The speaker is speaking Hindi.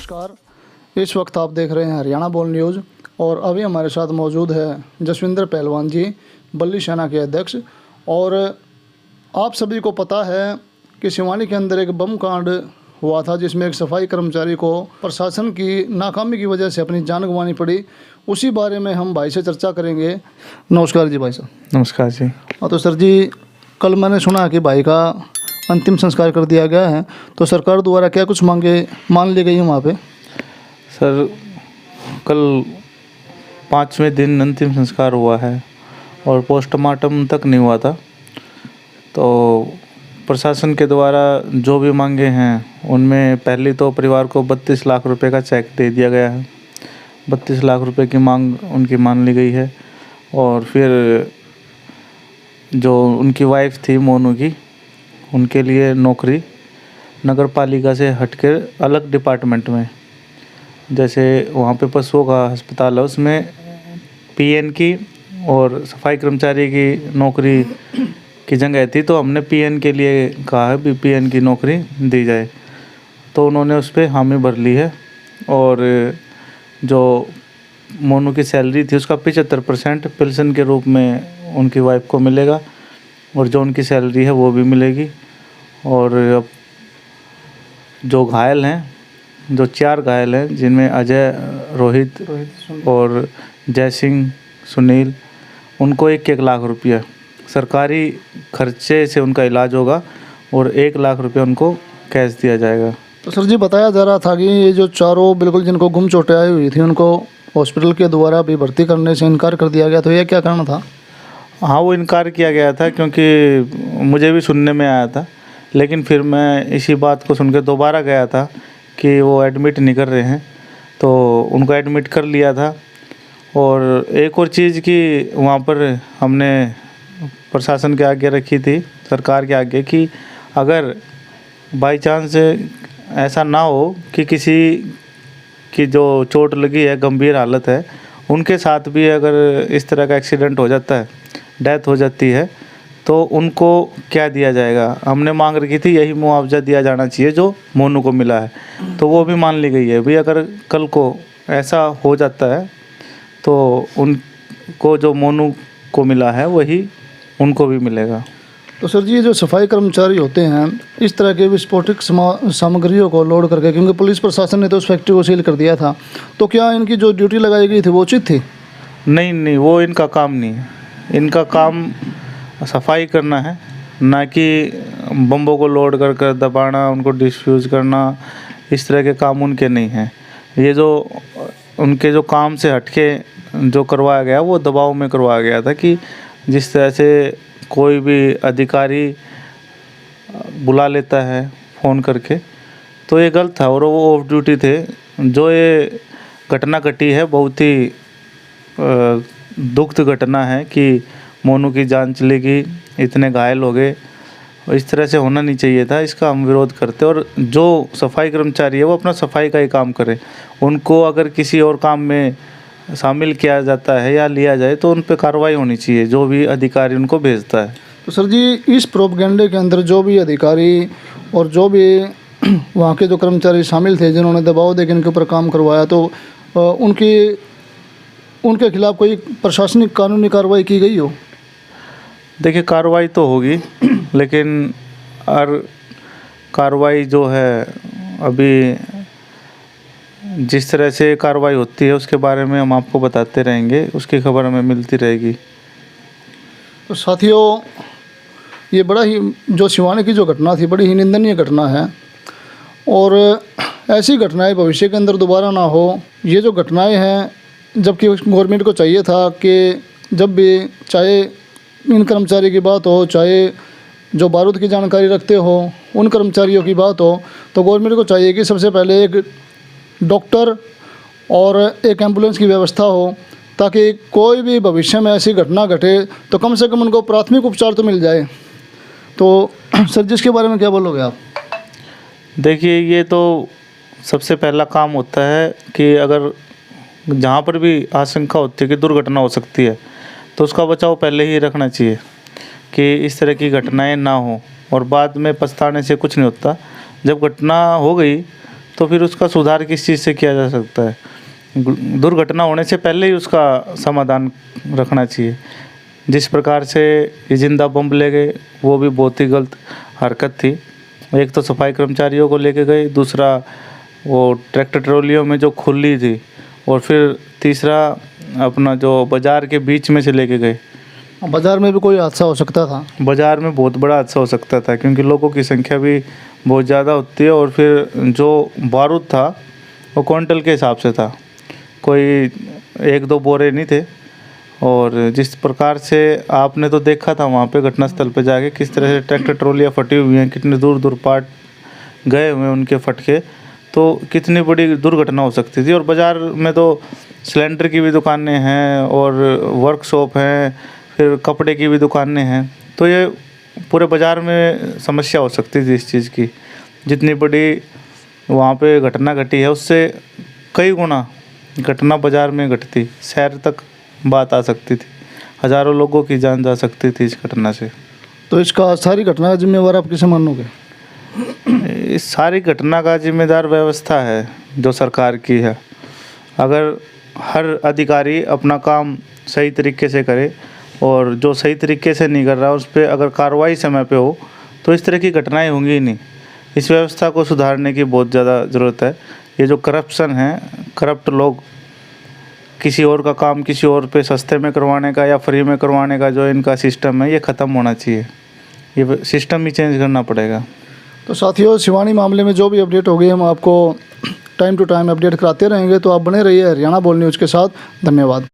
नमस्कार। इस वक्त आप देख रहे हैं हरियाणा बोल न्यूज़ और अभी हमारे साथ मौजूद है जसविंदर पहलवान जी, बल्ली सेना के अध्यक्ष। और आप सभी को पता है कि सिवानी के अंदर एक बम कांड हुआ था जिसमें एक सफाई कर्मचारी को प्रशासन की नाकामी की वजह से अपनी जान गंवानी पड़ी। उसी बारे में हम भाई से चर्चा करेंगे। नमस्कार जी भाई साहब। नमस्कार जी। हाँ तो सर जी, कल मैंने सुना कि भाई का अंतिम संस्कार कर दिया गया है, तो सरकार द्वारा क्या कुछ मांगे मान ली गई है वहाँ पे? सर, कल 5वें दिन अंतिम संस्कार हुआ है और पोस्टमार्टम तक नहीं हुआ था। तो प्रशासन के द्वारा जो भी मांगे हैं उनमें पहली तो परिवार को 32 लाख रुपए का चेक दे दिया गया है। 32 लाख रुपए की मांग उनकी मान ली गई है। और फिर जो उनकी वाइफ थी मोनू की, उनके लिए नौकरी नगर पालिका से हटकर अलग डिपार्टमेंट में, जैसे वहाँ पे पशुओं का अस्पताल है उसमें पीएन की और सफाई कर्मचारी की नौकरी की जगह थी, तो हमने पीएन के लिए कहा है भी पीएन की नौकरी दी जाए। तो उन्होंने उस पर हामी भर ली है। और जो मोनू की सैलरी थी उसका 75% पेंशन के रूप में उनकी वाइफ को मिलेगा और जो उनकी सैलरी है वो भी मिलेगी। और अब जो घायल हैं, जो 4 घायल हैं जिनमें अजय, रोहित और जय सिंह, सुनील, उनको 1-1 लाख रुपया सरकारी खर्चे से उनका इलाज होगा और 1 लाख रुपया उनको कैश दिया जाएगा। तो सर जी, बताया जा रहा था कि ये जो चारों बिल्कुल जिनको गुम चोटें आई हुई थी उनको हॉस्पिटल के द्वारा भी भर्ती करने से इनकार कर दिया गया, तो यह क्या कारण था? हाँ, वो इनकार किया गया था क्योंकि मुझे भी सुनने में आया था, लेकिन फिर मैं इसी बात को सुन के दोबारा गया था कि वो एडमिट नहीं कर रहे हैं, तो उनको एडमिट कर लिया था। और एक और चीज़ कि वहाँ पर हमने प्रशासन के आगे रखी थी, सरकार के आगे, कि अगर बाई चांस ऐसा ना हो कि किसी की जो चोट लगी है, गंभीर हालत है, उनके साथ भी अगर इस तरह का एक्सीडेंट हो जाता है, डेथ हो जाती है, तो उनको क्या दिया जाएगा। हमने मांग रखी थी यही मुआवजा दिया जाना चाहिए जो मोनू को मिला है, तो वो भी मान ली गई है। भी अगर कल को ऐसा हो जाता है तो उनको जो मोनू को मिला है वही उनको भी मिलेगा। तो सर जी, ये जो सफाई कर्मचारी होते हैं इस तरह के विस्फोटक सामग्रियों को लोड करके, क्योंकि पुलिस प्रशासन ने तो उस फैक्ट्री को सील कर दिया था, तो क्या इनकी जो ड्यूटी लगाई गई थी वो उचित थी? नहीं, वो इनका काम नहीं है। इनका काम सफाई करना है, ना कि बम्बों को लोड कर कर दबाना, उनको डिफ्यूज़ करना। इस तरह के काम उनके नहीं हैं। ये जो उनके जो काम से हटके जो करवाया गया वो दबाव में करवाया गया था कि जिस तरह से कोई भी अधिकारी बुला लेता है फ़ोन करके, तो ये गलत था और वो ऑफ ड्यूटी थे। जो ये घटना घटी है बहुत ही दुखद घटना है कि मोनू की जान चली गई, इतने घायल हो गए। इस तरह से होना नहीं चाहिए था, इसका हम विरोध करते। और जो सफाई कर्मचारी है वो अपना सफाई का ही काम करे। उनको अगर किसी और काम में शामिल किया जाता है या लिया जाए तो उन पर कार्रवाई होनी चाहिए, जो भी अधिकारी उनको भेजता है। तो सर जी, इस प्रोपगेंडे के अंदर जो भी अधिकारी और जो भी वहाँ के जो कर्मचारी शामिल थे जिन्होंने दबाव देकर इनके ऊपर काम करवाया, तो उनके खिलाफ कोई प्रशासनिक कानूनी कार्रवाई की गई हो? देखिए, कार्रवाई तो होगी, लेकिन हर कार्रवाई जो है अभी जिस तरह से कार्रवाई होती है उसके बारे में हम आपको बताते रहेंगे, उसकी खबर हमें मिलती रहेगी। तो साथियों, ये बड़ा ही जो सिवानी की जो घटना थी बड़ी ही निंदनीय घटना है और ऐसी घटनाएं भविष्य के अंदर दोबारा ना हो। ये जो घटनाएं हैं, जबकि गवर्नमेंट को चाहिए था कि जब भी चाहे इन कर्मचारी की बात हो, चाहे जो बारूद की जानकारी रखते हो उन कर्मचारियों की बात हो, तो गवर्नमेंट को चाहिए कि सबसे पहले एक डॉक्टर और एक एम्बुलेंस की व्यवस्था हो, ताकि कोई भी भविष्य में ऐसी घटना घटे तो कम से कम उनको प्राथमिक उपचार तो मिल जाए। तो सर जी, इसके बारे में क्या बोलोगे आप? देखिए, ये तो सबसे पहला काम होता है कि अगर जहाँ पर भी आशंका होती है कि दुर्घटना हो सकती है तो उसका बचाव पहले ही रखना चाहिए कि इस तरह की घटनाएं ना हो और बाद में पछताने से कुछ नहीं होता। जब घटना हो गई तो फिर उसका सुधार किस चीज़ से किया जा सकता है? दुर्घटना होने से पहले ही उसका समाधान रखना चाहिए। जिस प्रकार से ये जिंदा बम ले गए वो भी बहुत ही गलत हरकत थी। एक तो सफाई कर्मचारियों को लेके गए, दूसरा वो ट्रैक्टर ट्रॉलियों में जो खुली थी, और फिर तीसरा अपना जो बाज़ार के बीच में से लेके गए। बाज़ार में भी कोई हादसा हो सकता था। बाज़ार में बहुत बड़ा हादसा हो सकता था, क्योंकि लोगों की संख्या भी बहुत ज़्यादा होती है, और फिर जो बारूद था वो क्विंटल के हिसाब से था, कोई 1-2 बोरे नहीं थे। और जिस प्रकार से आपने तो देखा था वहाँ पे घटनास्थल पे जाके किस तरह से ट्रैक्टर ट्रॉलियाँ फटी हुई हैं, कितने दूर दूर पार्ट गए हुए हैं उनके फटके, तो कितनी बड़ी दुर्घटना हो सकती थी। और बाज़ार में तो सिलेंडर की भी दुकानें हैं और वर्कशॉप हैं, फिर कपड़े की भी दुकानें हैं, तो ये पूरे बाज़ार में समस्या हो सकती थी इस चीज़ की। जितनी बड़ी वहाँ पे घटना घटी है उससे कई गुना घटना बाज़ार में घटती, शहर तक बात आ सकती थी, हज़ारों लोगों की जान जा सकती थी इस घटना से। तो इसका सारी घटना का जिम्मेवार आप किसे मानोगे? इस सारी घटना का जिम्मेदार व्यवस्था है जो सरकार की है। अगर हर अधिकारी अपना काम सही तरीके से करे, और जो सही तरीके से नहीं कर रहा उस पर अगर कार्रवाई समय पे हो, तो इस तरह की घटनाएं होंगी ही नहीं। इस व्यवस्था को सुधारने की बहुत ज़्यादा ज़रूरत है। ये जो करप्शन है, करप्ट लोग किसी और का काम किसी और पे सस्ते में करवाने का या फ्री में करवाने का जो इनका सिस्टम है, ये ख़त्म होना चाहिए। ये सिस्टम ही चेंज करना पड़ेगा। तो साथियों, शिवानी मामले में जो भी अपडेट होगी हम आपको टाइम टू टाइम अपडेट कराते रहेंगे, तो आप बने रहिए हरियाणा बोल न्यूज़ के साथ। धन्यवाद।